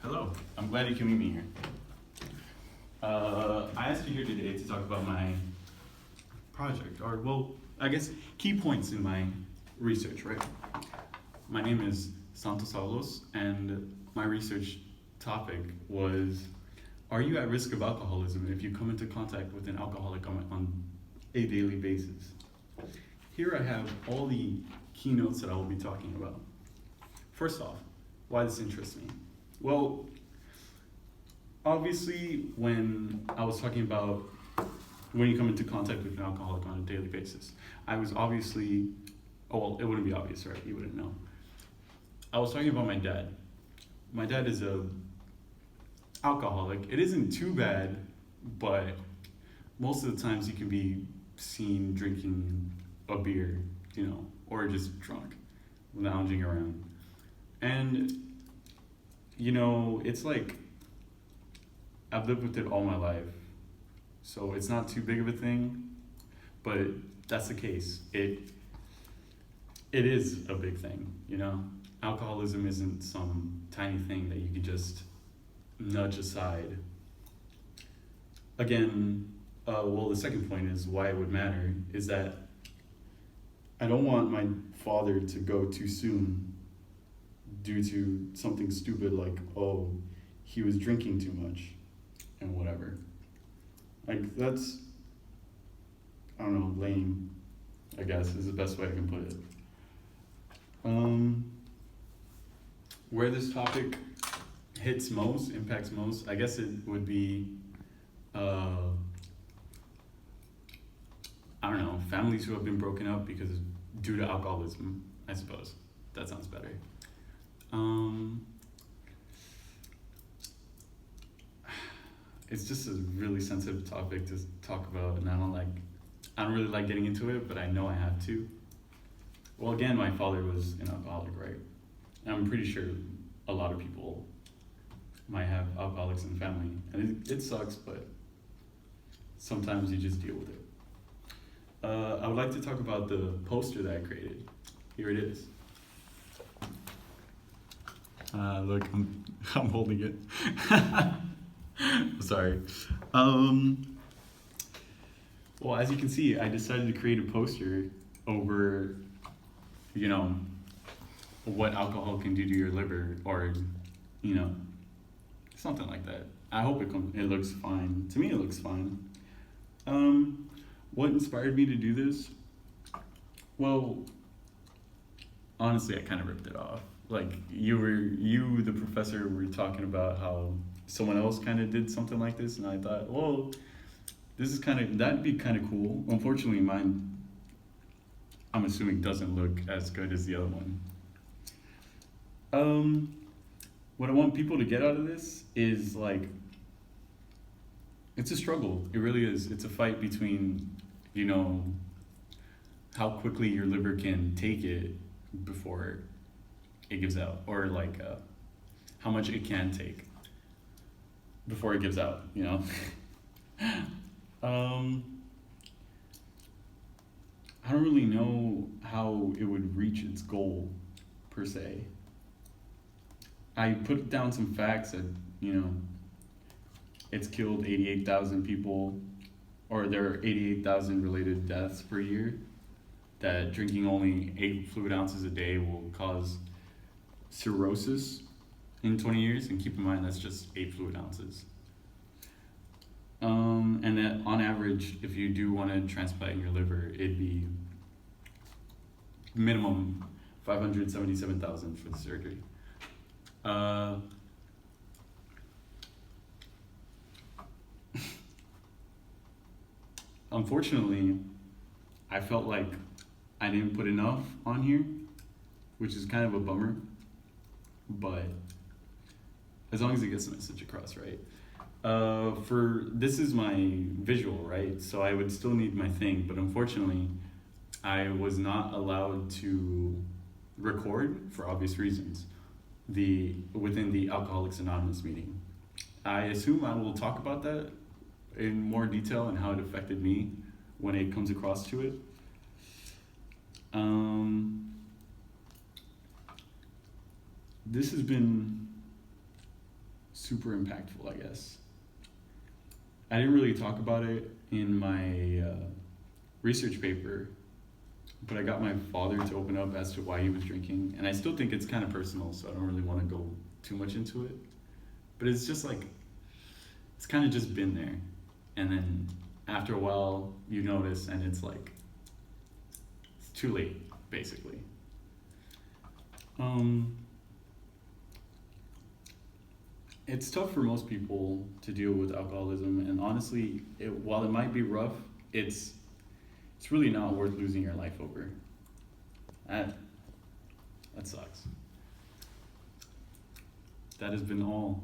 Hello, I'm glad you can meet me here. I asked you here today to talk about my project, or well, I guess key points in my research, right? My name is Santos Saulos, and my research topic was, are you at risk of alcoholism if you come into contact with an alcoholic on a daily basis? Here I have all the keynotes that I will be talking about. First off, why this interests me. Well, obviously, when I was talking about when you come into contact with an alcoholic on a daily basis, I was obviously, oh, well, it wouldn't be obvious, right? You wouldn't know. I was talking about my dad. My dad is a alcoholic. It isn't too bad, but most of the times he can be seen drinking a beer, or just drunk, lounging around. And it's like I've lived with it all my life, so it's not too big of a thing, but that's the case. It is a big thing, Alcoholism isn't some tiny thing that you could just nudge aside. Again, the second point is why it would matter is that I don't want my father to go too soon due to something stupid like, oh, he was drinking too much and whatever. Like, that's, I don't know, lame, I guess, is the best way I can put it. Where this topic hits most, impacts most, I guess it would be, I don't know, families who have been broken up due to alcoholism, I suppose. That sounds better. It's just a really sensitive topic to talk about, and I don't really like getting into it, but I know I have to. Well, again, my father was an alcoholic, right? And I'm pretty sure a lot of people might have alcoholics in the family, and it sucks, but sometimes you just deal with it. I would like to talk about the poster that I created. Here it is. Look, I'm holding it. Sorry. Well, as you can see, I decided to create a poster over, what alcohol can do to your liver, or, something like that. I hope it looks fine. To me, it looks fine. What inspired me to do this? Well, honestly, I kind of ripped it off. Like, you, the professor, were talking about how someone else kind of did something like this, and I thought, well, that'd be kind of cool. Unfortunately, mine, I'm assuming, doesn't look as good as the other one. What I want people to get out of this is, like, it's a struggle. It really is. It's a fight between, how quickly your liver can take it before it gives out, or like how much it can take before it gives out, I don't really know how it would reach its goal, per se. I put down some facts that, it's killed 88,000 people, or there are 88,000 related deaths per year, that drinking only 8 fluid ounces a day will cause cirrhosis in 20 years, and keep in mind that's just 8 fluid ounces. And that on average, if you do want to transplant your liver, it'd be minimum $577,000 for the surgery. Unfortunately, I felt like I didn't put enough on here, which is kind of a bummer, but as long as it gets the message across, right? This is my visual, right? So I would still need my thing, but unfortunately, I was not allowed to record for obvious reasons within the Alcoholics Anonymous meeting. I assume I will talk about that in more detail and how it affected me when it comes across to it. This has been super impactful, I guess. I didn't really talk about it in my research paper, but I got my father to open up as to why he was drinking, and I still think it's kind of personal, so I don't really want to go too much into it. But it's just like, it's kind of just been there, and then after a while, you notice, and it's like, it's too late, basically. It's tough for most people to deal with alcoholism, and honestly, while it might be rough, it's really not worth losing your life over. That that sucks. That has been all.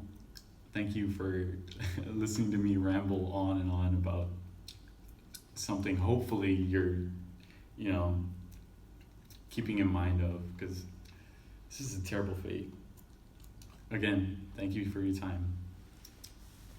Thank you for listening to me ramble on and on about something. Hopefully, you're, you know, keeping in mind of, because this is a terrible fate. Again, thank you for your time.